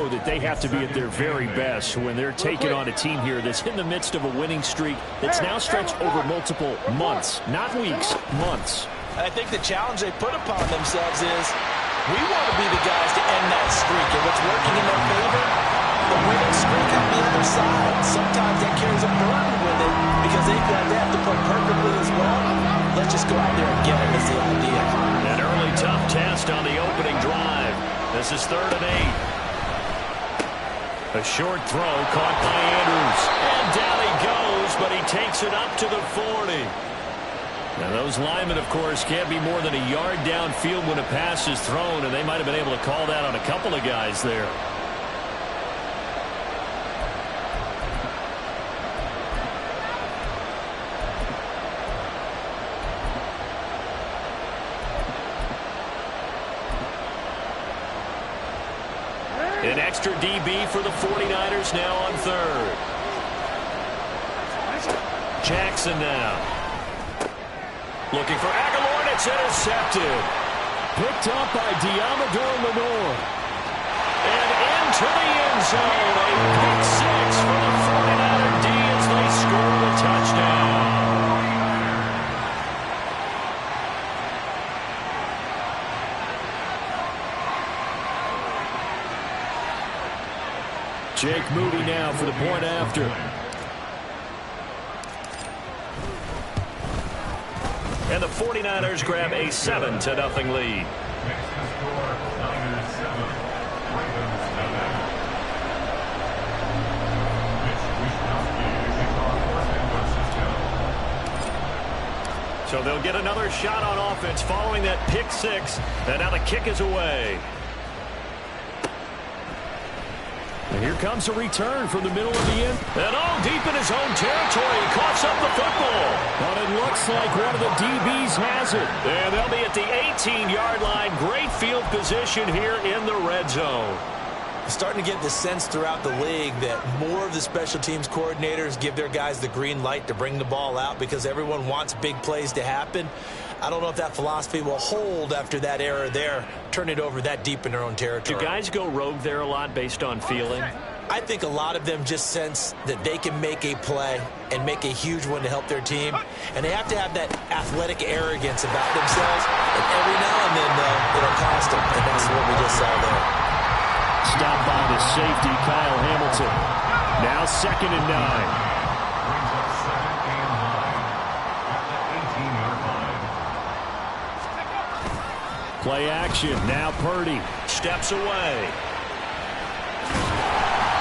that they have to be at their very best when they're taking on a team here that's in the midst of a winning streak that's now stretched over multiple months, not weeks, months. I think the challenge they put upon themselves is we want to be the guys to end that streak. And what's working in their favor, the winning streak on the other side. Sometimes that carries a burden with it because they feel like they have to play perfectly as well. Let's just go out there and get it is the idea. An early tough test on the opening drive. This is 3rd and 8. A short throw caught by Andrews. And down he goes, but he takes it up to the 40. Now those linemen, of course, can't be more than a yard downfield when a pass is thrown, and they might have been able to call that on a couple of guys there. An extra DB for the 49ers now on 3rd. Jackson now. Looking for Aguilar, and it's intercepted. Picked up by Diamador Lenore. And into the end zone. A pick 6 for the 49er D as they score the touchdown. Jake Moody now for the point after. And the 49ers grab a 7-0 lead. So they'll get another shot on offense following that pick 6. And now the kick is away. And here comes a return from the middle of the end. And all deep in his own territory. He coughs up the football. But it looks like one of the DBs has it. And they'll be at the 18-yard line. Great field position here in the red zone. Starting to get the sense throughout the league that more of the special teams coordinators give their guys the green light to bring the ball out because everyone wants big plays to happen. I don't know if that philosophy will hold after that error there, turn it over that deep in their own territory. Do guys go rogue there a lot based on feeling? I think a lot of them just sense that they can make a play and make a huge one to help their team. And they have to have that athletic arrogance about themselves. And every now and then, though, it'll cost them. And that's what we just saw there. Stopped by the safety, Kyle Hamilton. Now 2nd and 9. Play action. Now Purdy steps away.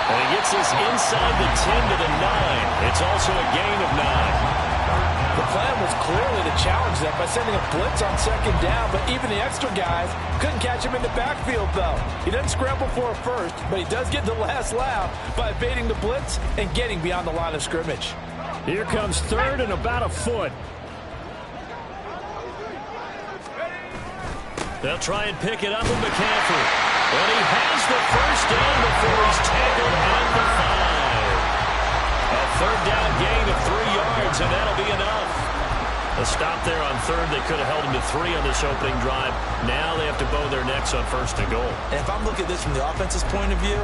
And he gets this inside the 10 to the 9. It's also a gain of 9. The plan was clearly to challenge them by sending a blitz on 2nd down, but even the extra guys couldn't catch him in the backfield, though. He doesn't scramble for a first, but he does get the last laugh by evading the blitz and getting beyond the line of scrimmage. Here comes 3rd and about a foot. They'll try and pick it up with McCaffrey. And he has the first down before he's tackled at the 5. A 3rd down gain of 3 yards, and that'll be enough. A stop there on 3rd. They could have held him to 3 on this opening drive. Now they have to bow their necks on 1st and goal. And if I'm looking at this from the offense's point of view,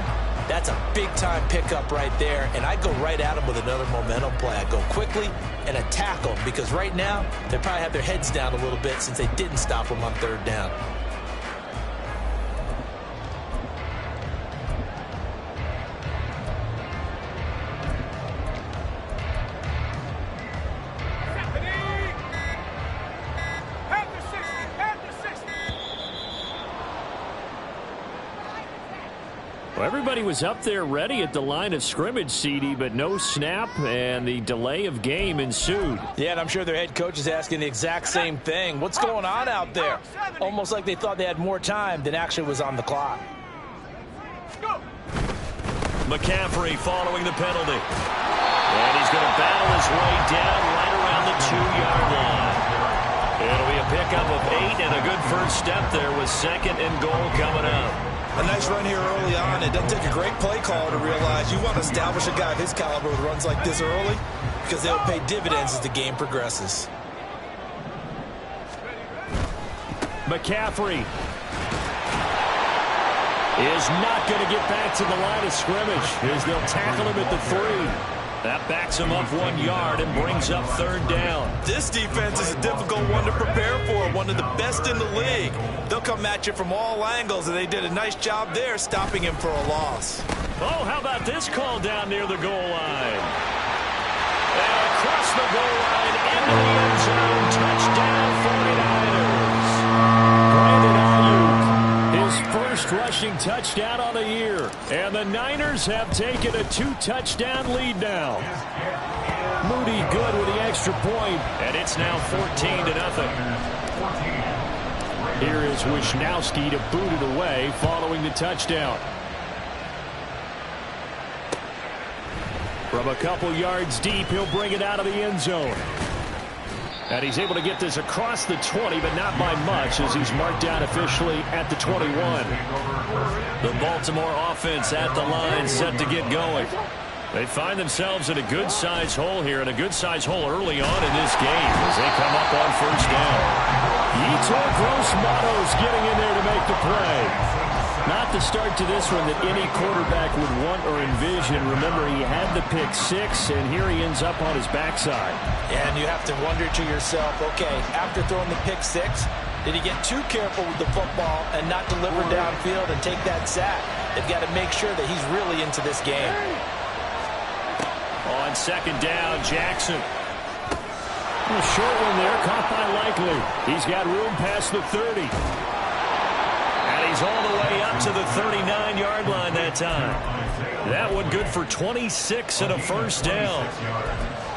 that's a big-time pickup right there. And I go right at him with another momentum play. I go quickly and attack them because right now they probably have their heads down a little bit since they didn't stop him on 3rd down. Well, everybody was up there ready at the line of scrimmage, CD, but no snap, and the delay of game ensued. Yeah, and I'm sure their head coach is asking the exact same thing. What's going on out there? Almost like they thought they had more time than actually was on the clock. McCaffrey following the penalty. And he's going to battle his way down right around the 2-yard line. It'll be a pickup of 8 and a good first step there with 2nd and goal coming up. A nice run here early on. It doesn't take a great play call to realize you want to establish a guy of his caliber with runs like this early because they'll pay dividends as the game progresses. McCaffrey is not going to get back to the line of scrimmage as they'll tackle him at the 3. That backs him up 1 yard and brings up 3rd down. This defense is a difficult one to prepare for, one of the best in the league. They'll come at you from all angles, and they did a nice job there stopping him for a loss. Oh, how about this call down near the goal line? And across the goal line into the end zone. Touchdown 49ers. Brandon Ayuk, his first rushing touchdown on the year. And the Niners have taken a 2-touchdown lead now. Moody good with the extra point. And it's now 14-0. Here is Wisnowski to boot it away following the touchdown. From a couple yards deep, he'll bring it out of the end zone. And he's able to get this across the 20, but not by much, as he's marked down officially at the 21. The Baltimore offense at the line, set to get going. They find themselves in a good-sized hole here, and a good-sized hole early on in this game as they come up on 1st down. Yetur Gross-Matos getting in there to make the play. Not the start to this one that any quarterback would want or envision. Remember, he had the pick 6, and here he ends up on his backside. And you have to wonder to yourself, okay, after throwing the pick 6, did he get too careful with the football and not deliver downfield and take that sack? They've got to make sure that he's really into this game. On 2nd down, Jackson. A short one there, caught by Likely. He's got room past the 30. He's all the way up to the 39-yard line that time. That one good for 26 and a 1st down.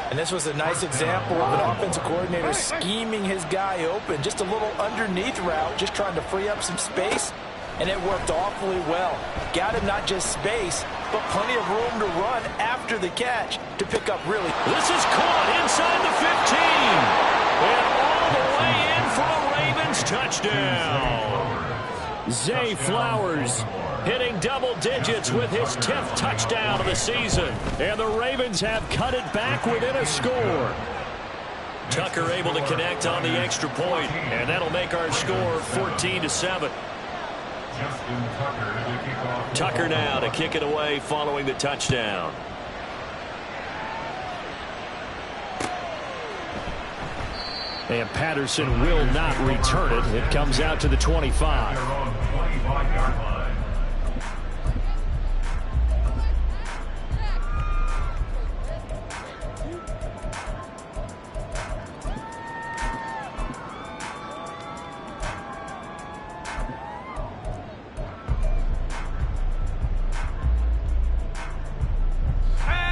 And this was a nice example of an offensive coordinator scheming his guy open. Just a little underneath route, just trying to free up some space, and it worked awfully well. Got him not just space, but plenty of room to run after the catch to pick up really. This is caught inside the 15. And all the way in for a Ravens touchdown. Zay Flowers hitting double digits with his 10th touchdown of the season. And the Ravens have cut it back within a score. Tucker able to connect on the extra point, and that'll make our score 14-7. Tucker now to kick it away following the touchdown. And Patterson will not return it. It comes out to the 25.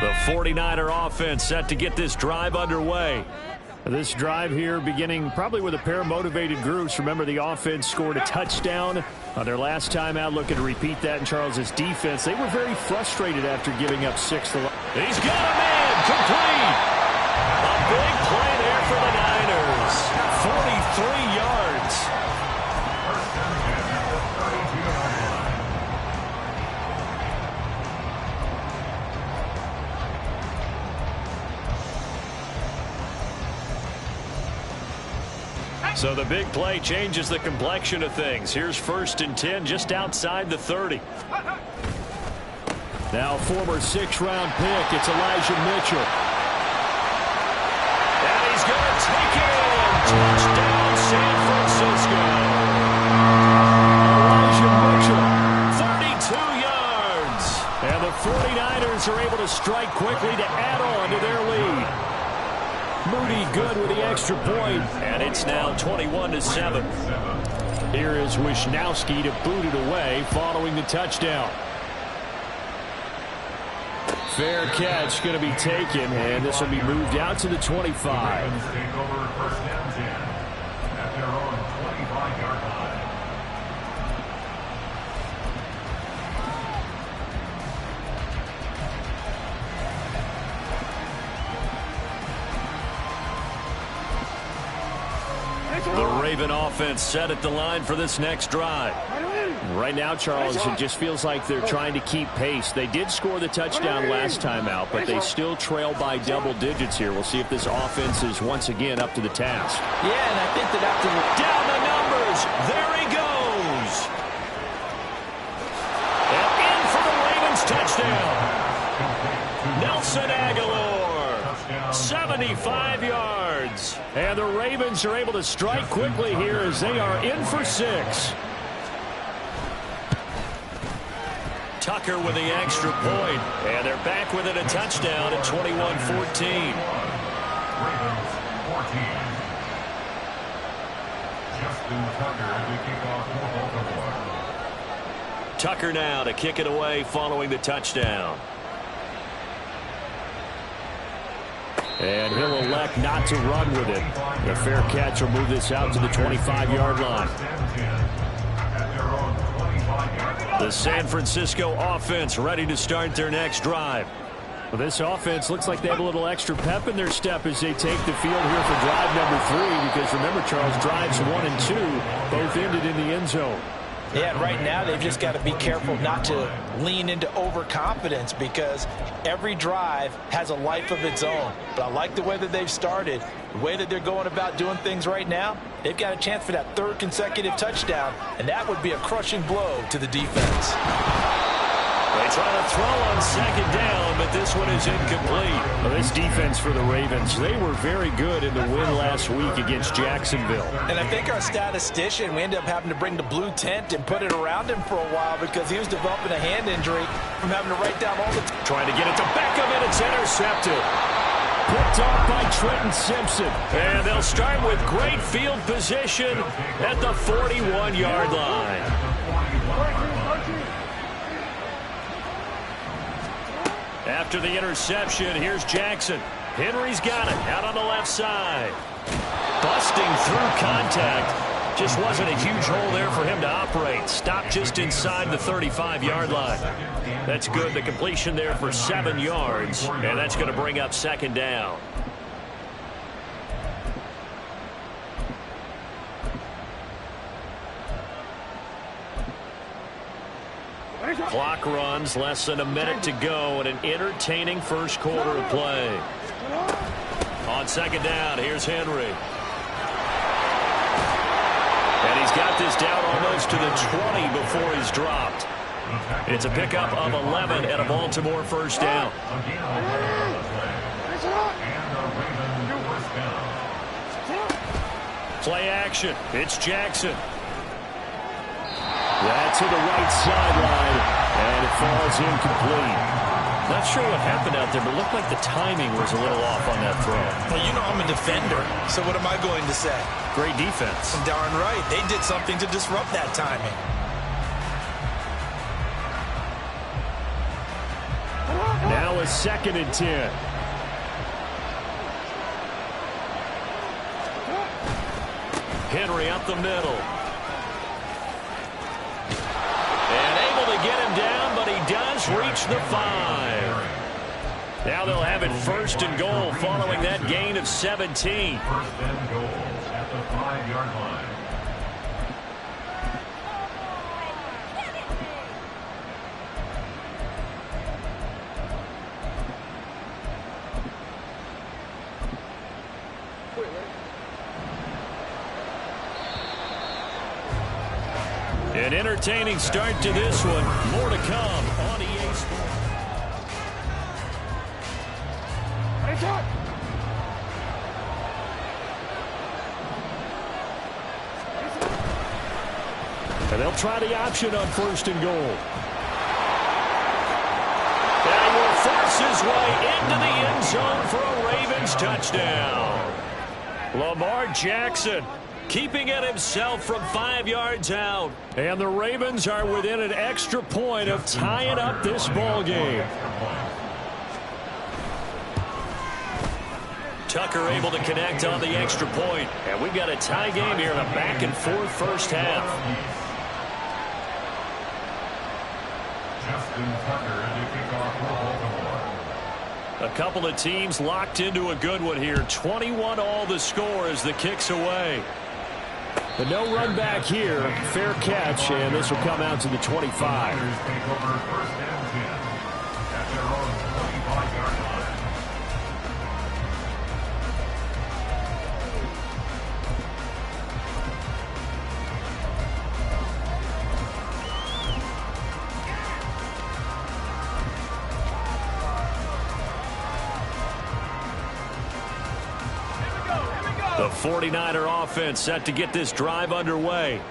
The 49er offense set to get this drive underway. This drive here beginning probably with a pair of motivated groups. Remember, the offense scored a touchdown on their last time out. Looking to repeat that in Charles's defense. They were very frustrated after giving up 6. He's got a man complete. A big play there for the Niners. 43 yards. So the big play changes the complexion of things. Here's 1st and 10 just outside the 30. Now former 6th-round pick, it's Elijah Mitchell. And he's going to take it in. Touchdown, San Francisco. Elijah Mitchell, 32 yards. And the 49ers are able to strike quickly to add on to their lead. Moody good with the extra point, and it's now 21-7. Here is Wisnowski to boot it away following the touchdown. Fair catch going to be taken, and this will be moved out to the 25. The Raven offense set at the line for this next drive. Right now, Charles, it just feels like they're trying to keep pace. They did score the touchdown last time out, but they still trail by double digits here. We'll see if this offense is once again up to the task. Yeah, and I think that after down the numbers, there he goes. touchdown. Nelson Aguilar, 75 yards. And the Ravens are able to strike quickly here as they are in for 6. Tucker with the extra point. And they're back within a touchdown at 21-14. Tucker now to kick it away following the touchdown. And he'll elect not to run with it. The fair catch will move this out to the 25-yard line. The San Francisco offense ready to start their next drive. Well, this offense looks like they have a little extra pep in their step as they take the field here for drive number 3. Because remember, Charles, drives 1 and 2 both ended in the end zone. Yeah, right now they've just got to be careful not to lean into overconfidence because every drive has a life of its own. But I like the way that they've started, the way that they're going about doing things right now. They've got a chance for that 3rd consecutive touchdown, and that would be a crushing blow to the defense. They try to throw on 2nd down, but this one is incomplete. Well, this defense for the Ravens, they were very good in the win last week against Jacksonville. And I think our statistician, we ended up having to bring the blue tent and put it around him for a while because he was developing a hand injury from having to write down all the trying to get it to Beckham, and it's intercepted. Picked off by Trenton Simpson. And they'll start with great field position at the 41-yard line. After the interception, here's Jackson. Henry's got it out on the left side. Busting through contact. Just wasn't a huge hole there for him to operate. Stopped just inside the 35-yard line. That's good. The completion there for 7 yards. And that's going to bring up 2nd down. Clock runs, less than a minute to go, and an entertaining first quarter of play. On 2nd down, here's Henry. And he's got this down almost to the 20 before he's dropped. It's a pickup of 11 and a Baltimore first down. Play action. It's Jackson. That's to the right sideline, and it falls incomplete. Not sure what happened out there, but it looked like the timing was a little off on that throw. Well, you know I'm a defender, so what am I going to say? Great defense. Darn right. They did something to disrupt that timing. Now a 2nd and 10. Henry up the middle. And able to get him down, but he does reach the 5. Now they'll have it 1st and goal following that gain of 17. 1st and goal at the 5-yard line. An entertaining start to this one. More to come on EA Sports. And they'll try the option on 1st and goal. And he will force his way into the end zone for a Ravens touchdown. Lamar Jackson keeping it himself from 5 yards out. And the Ravens are within an extra point of tying up this ball game. Tucker able to connect on the extra point. And we've got a tie game here in a back-and-forth first half. A couple of teams locked into a good one here. 21-all the score as the kick's away. The no run back here. Fair catch, and this will come out to the 25. The 49er offense set to get this drive underway.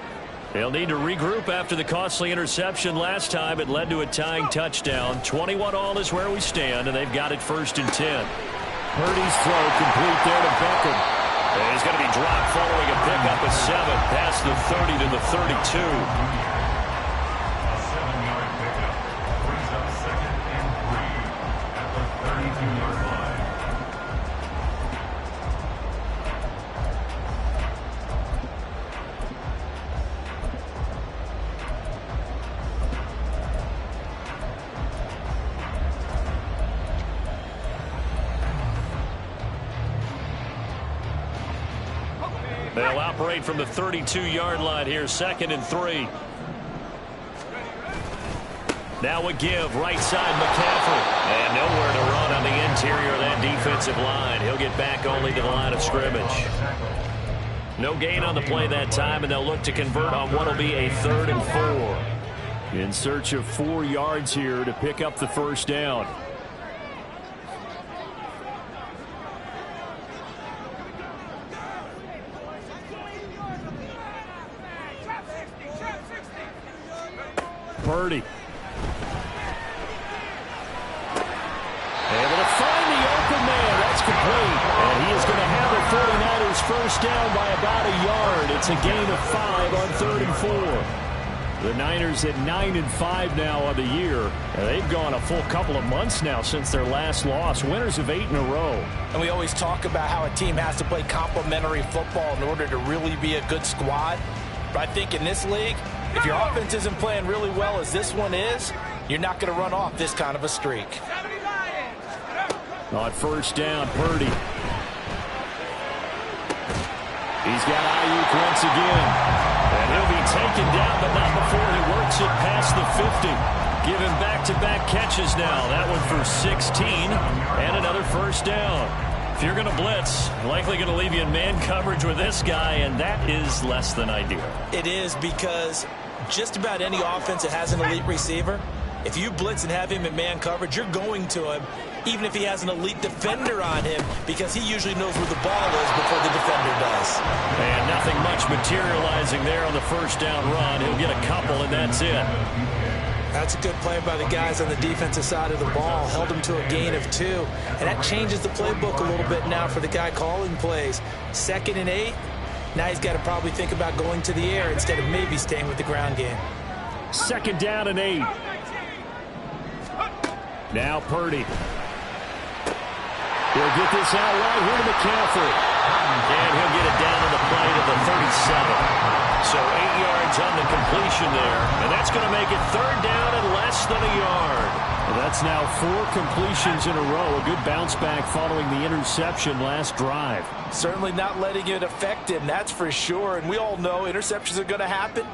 They'll need to regroup after the costly interception last time. It led to a tying touchdown. 21-all is where we stand, and they've got it 1st and 10. Purdy's throw complete there to Beckham. And he's going to be dropped following a pickup of 7 past the 30 to the 32. A 7-yard pickup brings up 2nd and 3 at the 32-yard line. They'll operate from the 32-yard line here, 2nd and 3. Now a give, right side McCaffrey. And nowhere to run on the interior of that defensive line. He'll get back only to the line of scrimmage. No gain on the play that time, and they'll look to convert on what will be a 3rd and 4. In search of 4 yards here to pick up the 1st down. Purdy. Able to find the open man. That's complete. And he is going to have the 49ers 1st down by about a yard. It's a gain of 5 on 3rd and 4. The Niners at 9-5 now on the year. And they've gone a full couple of months now since their last loss. Winners of 8 in a row. And we always talk about how a team has to play complementary football in order to really be a good squad. But I think in this league, if your offense isn't playing really well as this one is, you're not going to run off this kind of a streak. On 1st down, Purdy. He's got Ayuk once again. And he'll be taken down, but not before he works it past the 50. Giving back-to-back catches now. That one for 16 and another 1st down. If you're going to blitz, likely going to leave you in man coverage with this guy, and that is less than ideal. It is, because just about any offense that has an elite receiver, if you blitz and have him in man coverage, you're going to him, even if he has an elite defender on him, because he usually knows where the ball is before the defender does. And nothing much materializing there on the 1st down run. He'll get a couple, and that's it. That's a good play by the guys on the defensive side of the ball. Held him to a gain of 2. And that changes the playbook a little bit now for the guy calling plays. 2nd and 8. Now he's got to probably think about going to the air instead of maybe staying with the ground game. 2nd down and 8. Now Purdy. He'll get this out right here to McCaffrey. And he'll get it down to the play to the 37. So 8 yards on the completion there. And that's going to make it 3rd down and less than a yard. Well, that's now 4 completions in a row. A good bounce back following the interception last drive. Certainly not letting it affect him, that's for sure. And we all know interceptions are going to happen.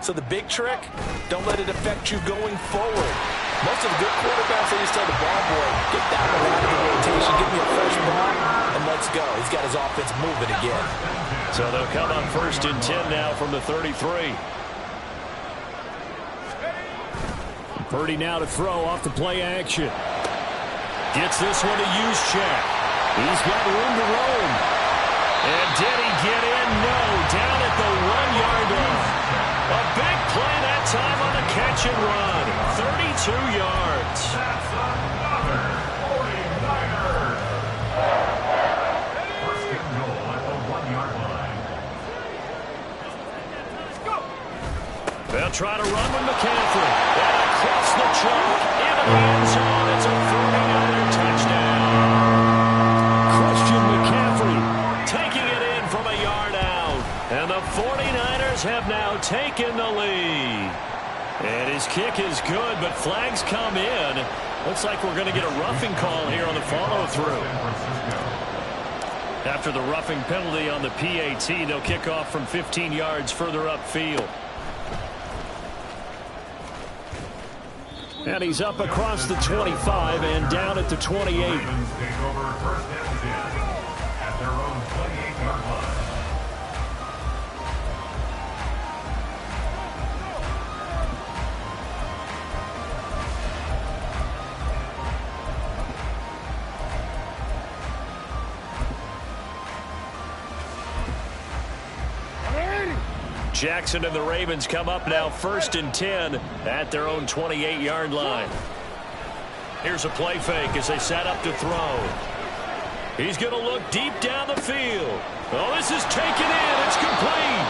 So the big trick, don't let it affect you going forward. Most of the good quarterbacks, they just tell the ball boy, get that one out of the rotation, give me a fresh ball, and let's go. He's got his offense moving again. So they'll come on 1st and 10 now from the 33. Purdy now to throw off the play action. Gets this one to Juszczyk. He's got room to roam. And did he get in? No. Down at the 1-yard line. A big play that time on the catch and run. 32 yards. That's another 49er. 1st and goal at the 1-yard line. They'll try to run with McCaffrey. And across the chalk into the end zone. It's a 49er touchdown. Christian McCaffrey Taking it in from a yard out. And the 49ers have now taken the lead. And his kick is good, but flags come in. Looks like we're going to get a roughing call here on the follow-through. After the roughing penalty on the PAT, they'll kick off from 15 yards further upfield. And he's up across the 25 and down at the 28. Ravens take over 1st and 10 at their own 28-yard line. Jackson and the Ravens come up now 1st and 10 at their own 28-yard line. Here's a play fake as they set up to throw. He's going to look deep down the field. Oh, this is taken in. It's complete.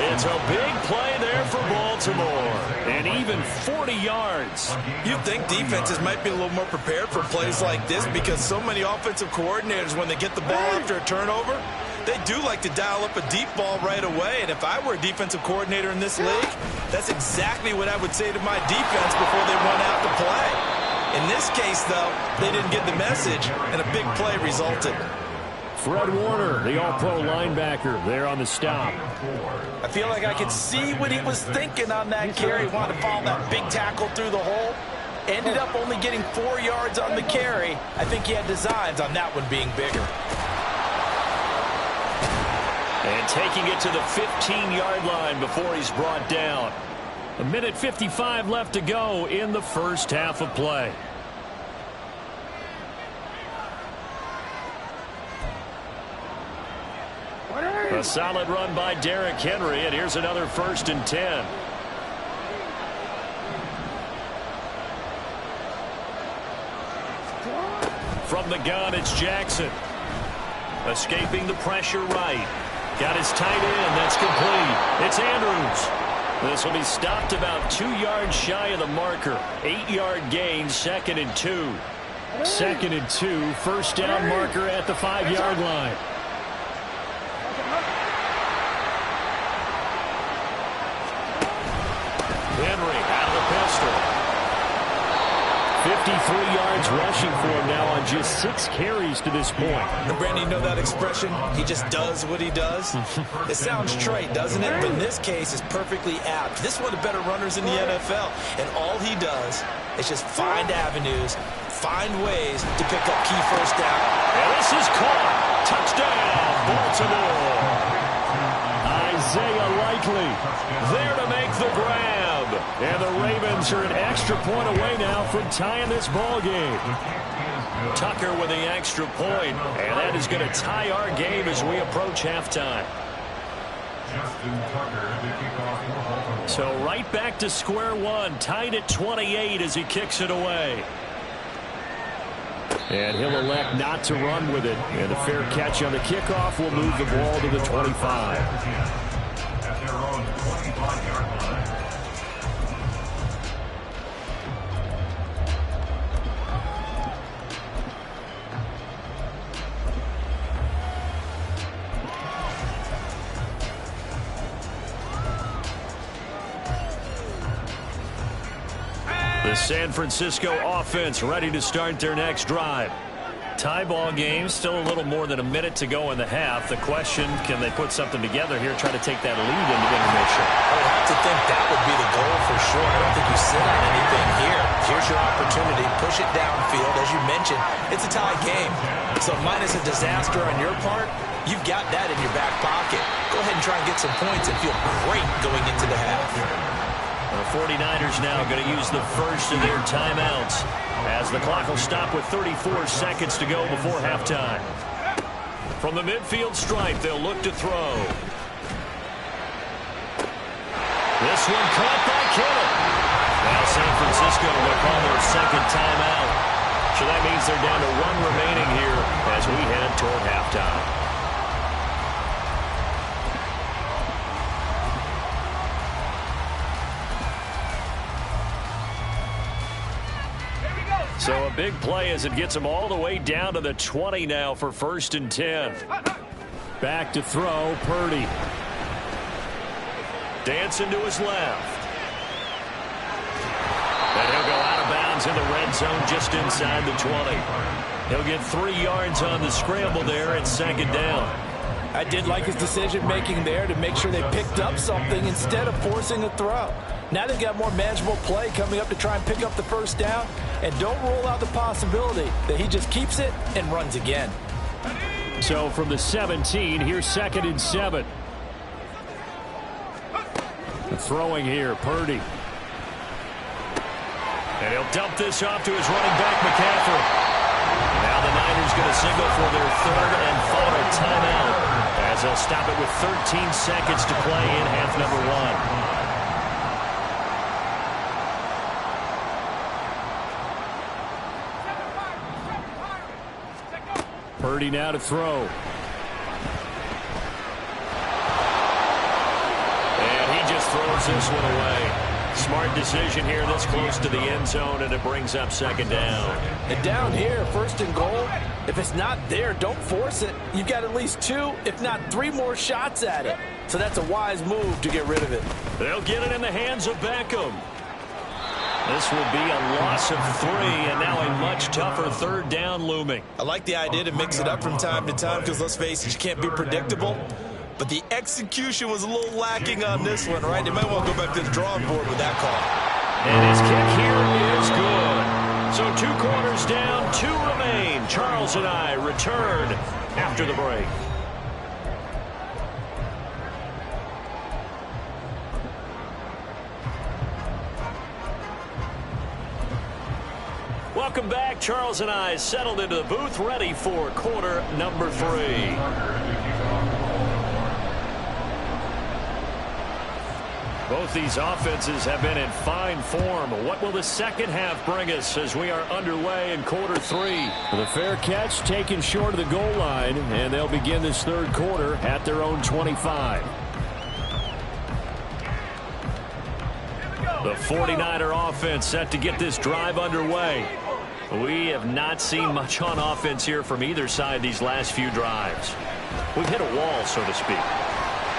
It's a big play there for Baltimore. And even 40 yards. You'd think defenses might be a little more prepared for plays like this because so many offensive coordinators, when they get the ball after a turnover, they do like to dial up a deep ball right away. And if I were a defensive coordinator in this league, that's exactly what I would say to my defense before they run out to play. In this case, though, they didn't get the message, and a big play resulted. Fred Warner, the all-pro linebacker, there on the stop. I feel like I could see what he was thinking on that carry. Wanted to follow that big tackle through the hole. Ended up only getting 4 yards on the carry. I think he had designs on that one being bigger. And taking it to the 15-yard line before he's brought down. 1:55 left to go in the first half of play. A solid run by Derrick Henry, and here's another 1st and 10. From the gun, it's Jackson. Escaping the pressure right. Got his tight end. That's complete. It's Andrews. This will be stopped about 2 yards shy of the marker. 8-yard gain, 2nd and 2. 2nd and 2, first down marker at the 5-yard line. Henry out of the pistol. 53 yards rushing for him now on just 6 carries to this point. And Brandon, you know that expression? He just does what he does? It sounds trite, doesn't it? But in this case, it's perfectly apt. This is one of the better runners in the NFL. And all he does is just find avenues, find ways to pick up key first down. And this is caught. Touchdown, Baltimore. Isaiah Likely there to make the grab. And the Ravens are an extra point away now from tying this ball game. Tucker with the extra point, and that is going to tie our game as we approach halftime. So right back to square one, tied at 28 as he kicks it away. And he'll elect not to run with it. And a fair catch on the kickoff will move the ball to the 25. At their own 25-yard line. The San Francisco offense ready to start their next drive. Tie ball game, still a little more than a minute to go in the half. The question, can they put something together here, try to take that lead into intermission? I would have to think that would be the goal for sure. I don't think you sit on anything here. Here's your opportunity. Push it downfield. As you mentioned, it's a tie game. So minus a disaster on your part, you've got that in your back pocket. Go ahead and try and get some points and feel great going into the half. The 49ers now going to use the first of their timeouts as the clock will stop with 34 seconds to go before halftime. From the midfield stripe, they'll look to throw. This one caught by Kittle. Now San Francisco will call their second timeout. So that means they're down to 1 remaining here as we head toward halftime. So a big play as it gets them all the way down to the 20 now for 1st and 10. Back to throw, Purdy. Dancing to his left. And he'll go out of bounds in the red zone just inside the 20. He'll get 3 yards on the scramble there at 2nd down. I did like his decision-making there to make sure they picked up something instead of forcing a throw. Now they've got more manageable play coming up to try and pick up the first down. And don't rule out the possibility that he just keeps it and runs again. So from the 17, here's 2nd and 7. Throwing here, Purdy. And he'll dump this off to his running back, McCaffrey. Now the Niners going to signal for their 3rd and final timeout. As they'll stop it with 13 seconds to play in half number one. Purdy now to throw. And he just throws this one away. Smart decision here this close to the end zone, and it brings up second down. And down here, first and goal, if it's not there, don't force it. You've got at least 2, if not 3 more shots at it. So that's a wise move to get rid of it. They'll get it in the hands of Beckham. This will be a loss of 3, and now a much tougher third down looming. I like the idea to mix it up from time to time because, let's face it, you can't be predictable. But the execution was a little lacking on this one, right? They might want to go back to the drawing board with that call. And his kick here is good. So 2 quarters down, 2 remain. Charles and I return after the break. Welcome back. Charles and I settled into the booth, ready for quarter number 3. Both these offenses have been in fine form. What will the second half bring us as we are underway in quarter 3? The fair catch taken short of the goal line, and they'll begin this third quarter at their own 25. The 49er offense set to get this drive underway. We have not seen much on offense here from either side these last few drives. We've hit a wall, so to speak.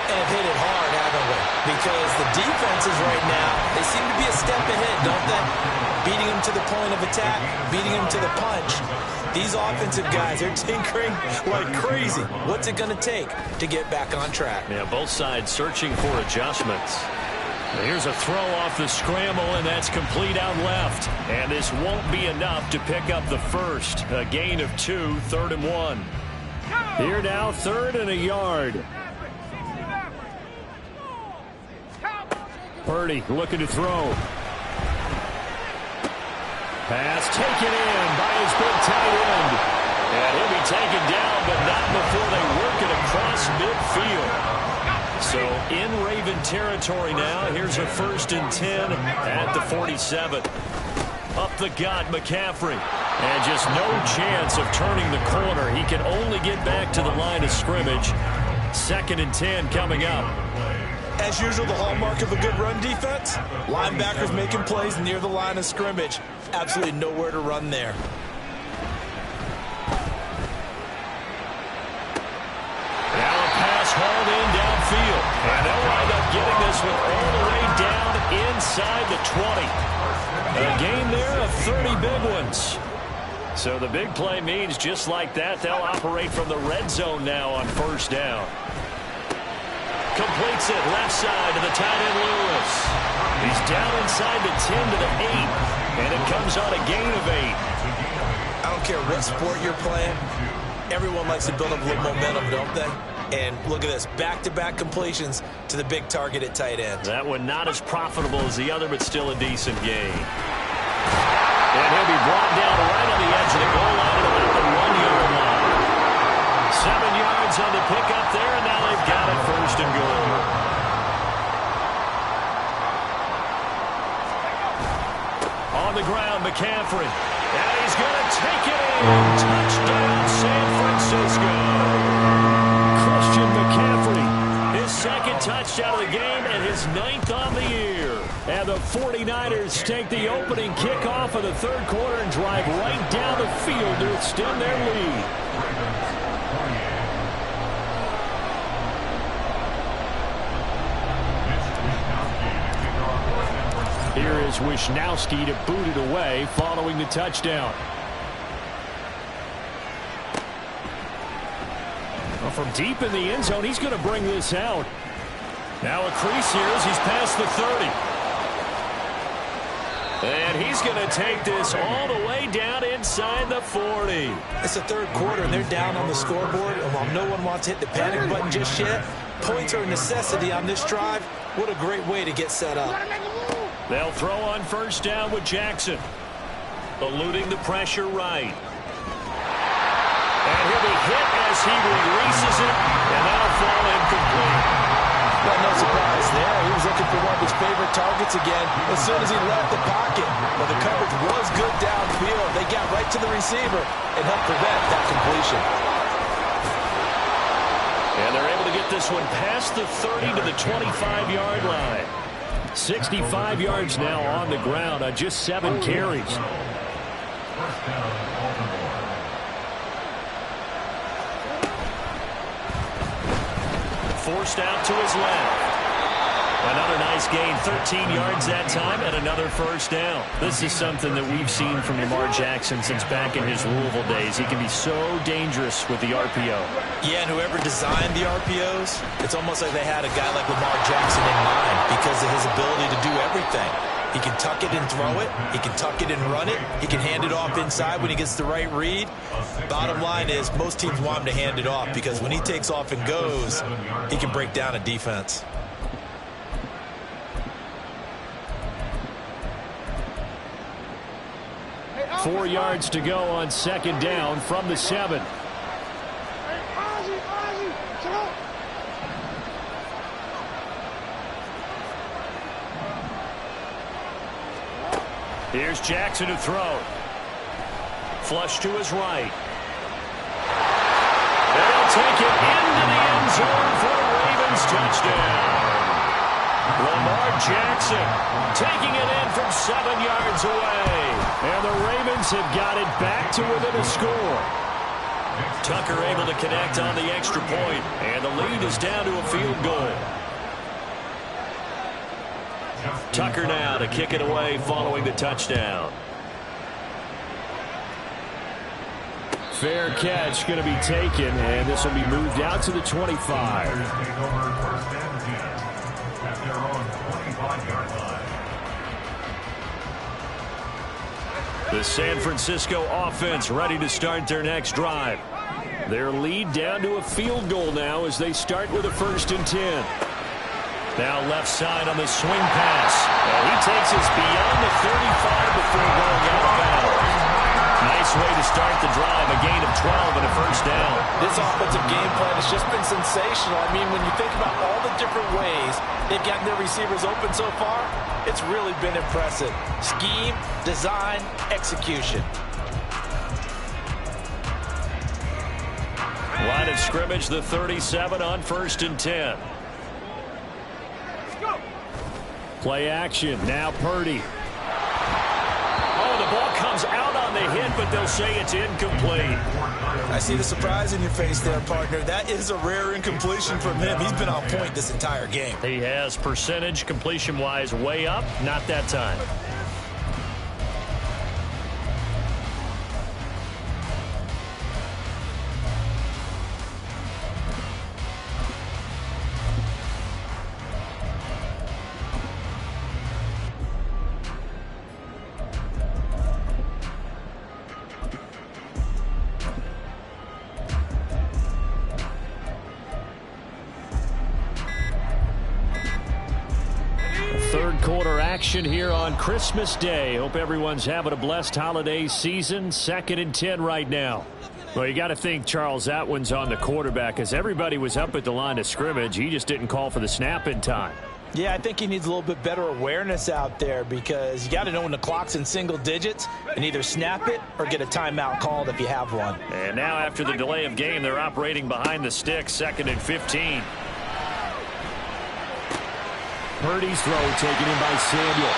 And hit it hard, haven't we? Because the defenses right now, they seem to be a step ahead, don't they? Beating them to the point of attack, beating them to the punch. These offensive guys are tinkering like crazy. What's it going to take to get back on track? Yeah, both sides searching for adjustments. Here's a throw off the scramble, and that's complete out left. And this won't be enough to pick up the first. A gain of 2, 3rd and 1. Here now, 3rd and a yard. Purdy looking to throw. Pass taken in by his big tight end. And he'll be taken down, but not before they work it across midfield. So in Raven territory now. Here's a 1st and 10 at the 47. Up the gut, McCaffrey. And just no chance of turning the corner. He can only get back to the line of scrimmage. 2nd and 10 coming up. As usual, the hallmark of a good run defense, linebackers making plays near the line of scrimmage. Absolutely nowhere to run there. Now a pass hauled in downfield. And they'll wind up getting this one all the way down inside the 20. A gain there of 30 big ones. So the big play means just like that, they'll operate from the red zone now on 1st down. Completes it left side to the tight end Lewis. He's down inside the 10 to the 8. And it comes on a gain of 8. I don't care what sport you're playing. Everyone likes to build up a little momentum, don't they? And look at this, back-to-back completions to the big target at tight end. That one not as profitable as the other, but still a decent gain. And he'll be brought down right on the edge of the goal line at about the 1-yard line. 7 yards on the pickup there, and now they've got it 1st and goal. On the ground, McCaffrey. And he's going to take it in. Touchdown, San Francisco. Christian McCaffrey. His 2nd touchdown of the game and his 9th on the year. And the 49ers take the opening kickoff of the 3rd quarter and drive right down the field to extend their lead. Here is Wisnowski to boot it away following the touchdown. Well, from deep in the end zone, he's going to bring this out. Now a crease here as he's past the 30. And he's going to take this all the way down inside the 40. It's the 3rd quarter, and they're down on the scoreboard. And while no one wants to hit the panic button just yet, points are a necessity on this drive. What a great way to get set up. They'll throw on 1st down with Jackson. Eluding the pressure right. And And he'll be hit as he releases it, and that'll fall incomplete. Well, no surprise there. He was looking for one of his favorite targets again as soon as he left the pocket. But the coverage was good downfield. They got right to the receiver and helped prevent that completion. And they're able to get this one past the 30 to the 25-yard line. 65 yards now on the ground on just 7 carries. First down, Baltimore. Forced out to his left. Another nice gain, 13 yards that time, and another first down. This is something that we've seen from Lamar Jackson since back in his Louisville days. He can be so dangerous with the RPO. Yeah, and whoever designed the RPOs, it's almost like they had a guy like Lamar Jackson in mind because of his ability to do everything. He can tuck it and throw it. He can tuck it and run it. He can hand it off inside when he gets the right read. Bottom line is most teams want him to hand it off because when he takes off and goes, he can break down a defense. Four yards to go on second down from the 7. Here's Jackson to throw. Flush to his right. They'll take it into the end zone for a Ravens touchdown. Lamar Jackson taking it in from 7 yards away. And the Ravens have got it back to within a score. Tucker able to connect on the extra point, and the lead is down to a field goal. Tucker now to kick it away following the touchdown. Fair catch going to be taken, and this will be moved out to the 25. Take over first and 10 at their own 25-yard line. The San Francisco offense ready to start their next drive. Their lead down to a field goal now as they start with a 1st and 10. Now left side on the swing pass. And he takes us beyond the 35 before going out of bounds. Nice way to start the drive. A gain of 12 and a first down. This offensive game plan has just been sensational. I mean, when you think about all the different ways they've gotten their receivers open so far, it's really been impressive. Scheme, design, execution. Line of scrimmage, the 37 on 1st and 10. Play action. Now Purdy. Oh, the ball comes out on the hit, but they'll say it's incomplete. I see the surprise in your face there, partner. That is a rare incompletion from him. He's been on point this entire game. He has percentage completion-wise way up, not that time. Third quarter action here on Christmas Day. Hope everyone's having a blessed holiday season. 2nd and 10 right now. Well, you got to think, Charles, that one's on the quarterback as everybody was up at the line of scrimmage. He just didn't call for the snap in time. Yeah, I think he needs a little bit better awareness out there because you got to know when the clock's in single digits and either snap it or get a timeout called if you have one. And now after the delay of game, they're operating behind the sticks, 2nd and 15. Purdy's throw taken in by Samuel.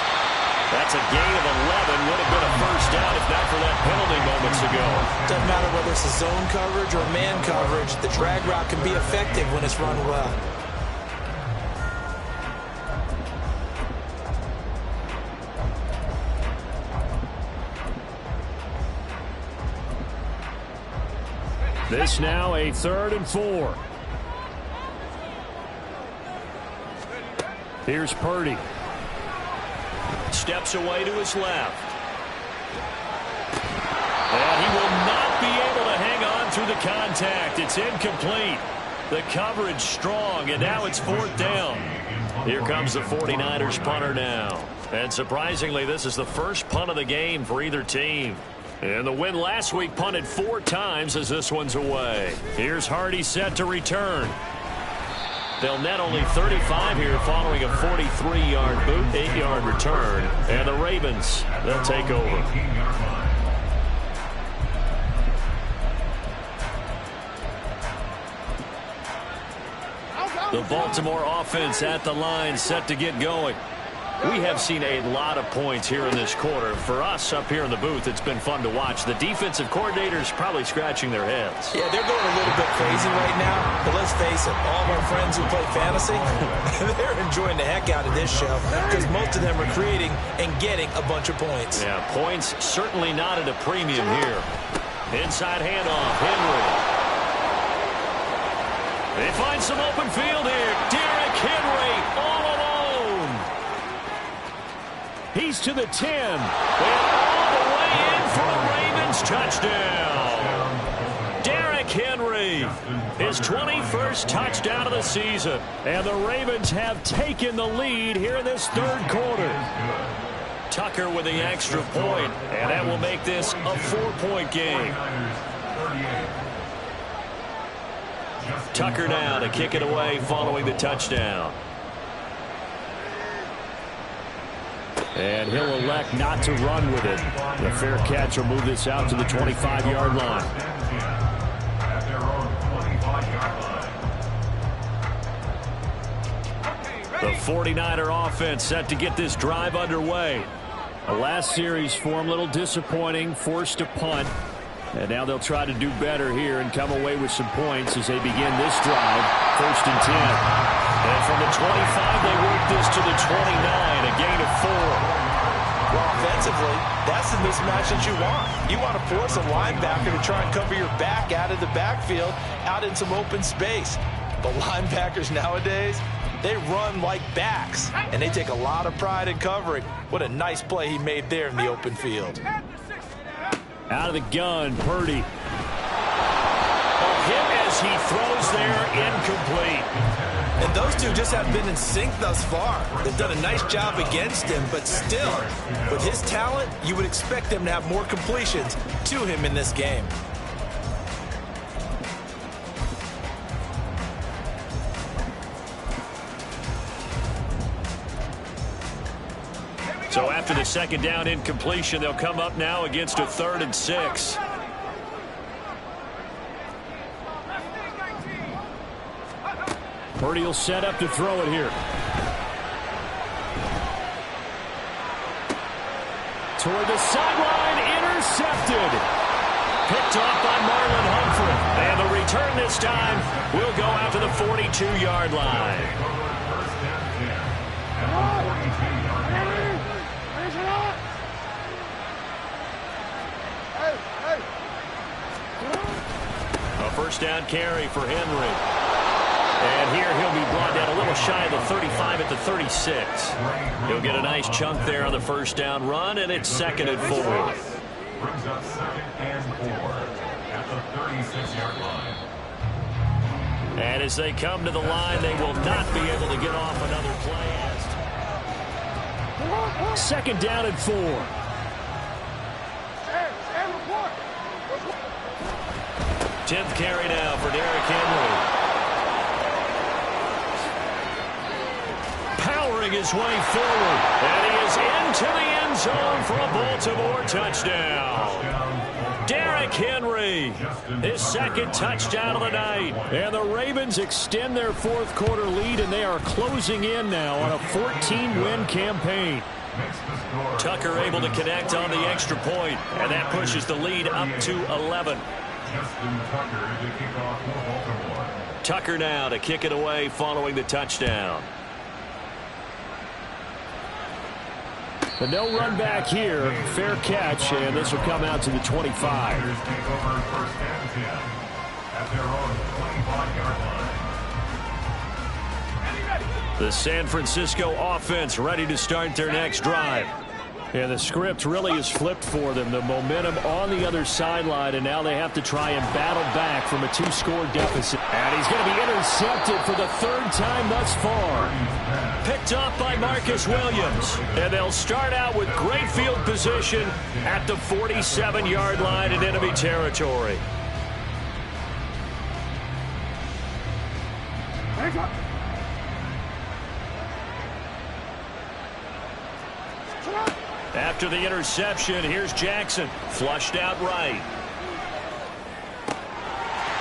That's a gain of 11. Would have been a first down if not for that penalty moments ago. Doesn't matter whether it's a zone coverage or man coverage. The drag route can be effective when it's run well. This now a 3rd and 4. Here's Purdy. Steps away to his left. And he will not be able to hang on through the contact. It's incomplete. The coverage strong, and now it's 4th down. Here comes the 49ers punter now. And surprisingly, this is the first punt of the game for either team. And the win last week punted 4 times as this one's away. Here's Hardy set to return. They'll net only 35 here following a 43-yard boot, 8-yard return. And the Ravens, they'll take over. The Baltimore offense at the line set to get going. We have seen a lot of points here in this quarter. For us up here in the booth, it's been fun to watch. The defensive coordinators probably scratching their heads. Yeah, they're going a little bit crazy right now. But let's face it, all of our friends who play fantasy, they're enjoying the heck out of this show because most of them are creating and getting a bunch of points. Yeah, points certainly not at a premium here. Inside handoff, Henry. They find some open field here. Derrick Henry all alone. He's to the 10. And all the way in for the Ravens touchdown. Derrick Henry, his 21st touchdown of the season. And the Ravens have taken the lead here in this third quarter. Tucker with the extra point, and that will make this a 4-point game. Tucker now to kick it away following the touchdown. And he'll elect not to run with it. The fair catch will move this out to the 25-yard line. The 49er offense set to get this drive underway. The last series for him a little disappointing, forced a punt. And now they'll try to do better here and come away with some points as they begin this drive. 1st and 10. And from the 25, they work this to the 29, a gain of 4. Well, offensively, that's the mismatch that you want. You want to force a linebacker to try and cover your back out of the backfield, out in some open space. But linebackers nowadays, they run like backs, and they take a lot of pride in covering. What a nice play he made there in the open field. Out of the gun, Purdy. Hit as he throws there, incomplete. And those two just have been in sync thus far. They've done a nice job against him, but still, with his talent, you would expect them to have more completions to him in this game. So after the second down incompletion, they'll come up now against a 3rd and 6. Purdy will set up to throw it here. Toward the sideline, intercepted. Picked off by Marlon Humphrey. And the return this time will go out to the 42-yard line. A first down carry for Henry. And here he'll be brought down a little shy of the 35 at the 36. He'll get a nice chunk there on the first down run, and it's 2nd and 4. Brings up 2nd and 4 at the 36-yard line. And as they come to the line, they will not be able to get off another play. 2nd down and 4. 10th carry now for Derrick Henry. Powering his way forward. And he is into the end zone for a Baltimore touchdown. Derrick Henry, his 2nd touchdown of the night. And the Ravens extend their 4th quarter lead, and they are closing in now on a 14-win campaign. Tucker able to connect on the extra point, and that pushes the lead up to 11. Tucker now to kick it away following the touchdown. But no run back here. Fair catch, and this will come out to the 25. The San Francisco offense ready to start their next drive. Yeah, the script really is flipped for them. The momentum on the other sideline, and now they have to try and battle back from a 2-score deficit. And he's going to be intercepted for the 3rd time thus far. picked off by Marcus Williams. And they'll start out with great field position at the 47-yard line in enemy territory. After the interception, here's Jackson. Flushed out right.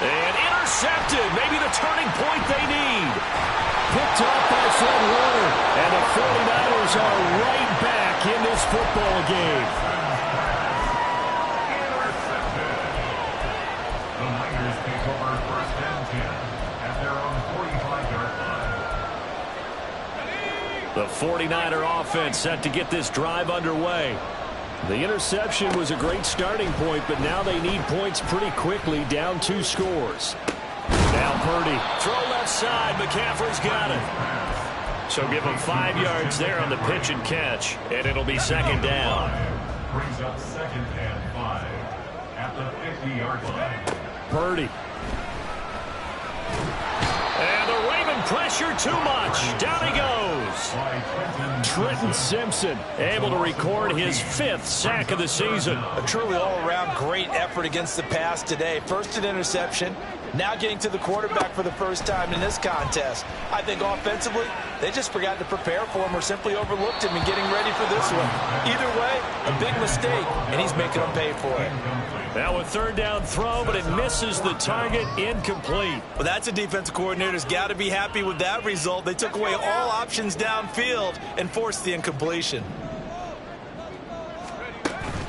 And intercepted. Maybe the turning point they need. Picked off by Fred Warner. And the 49ers are right back in this football game. Intercepted. The Niners take over 1st and 10 at their own 45-yard line. The 49er offense set to get this drive underway. The interception was a great starting point, but now they need points pretty quickly, down 2 scores. Now Purdy. Throw left side. McCaffrey's got it. So give him 5 yards there on the pitch and catch, and it'll be 2nd down. Brings up 2nd and 5 at the 50-yard line. Purdy. And the Raven pressure too much. Down he goes. Trenton Simpson able to record his 5th sack of the season. A truly all-around great effort against the pass today. First an interception, now getting to the quarterback for the first time in this contest. I think offensively, they just forgot to prepare for him or simply overlooked him in getting ready for this one. Either way, a big mistake, and he's making them pay for it. Now a 3rd down throw, but it misses the target, incomplete. Well, that's a defensive coordinator's got to be happy with that result. They took away all options downfield and forced the incompletion.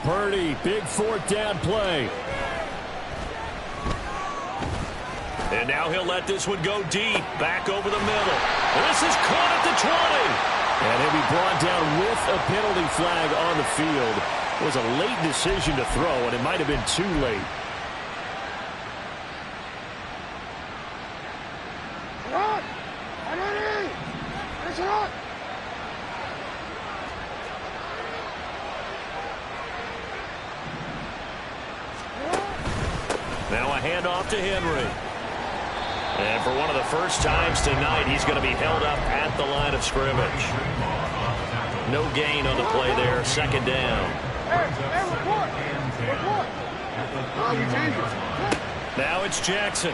Purdy, big 4th down play. And now he'll let this one go deep, back over the middle. This is caught at the 20. And he'll be brought down with a penalty flag on the field. It was a late decision to throw, and it might have been too late. Now a handoff to Henry. And for one of the first times tonight, he's going to be held up at the line of scrimmage. No gain on the play there, 2nd down. Now it's Jackson.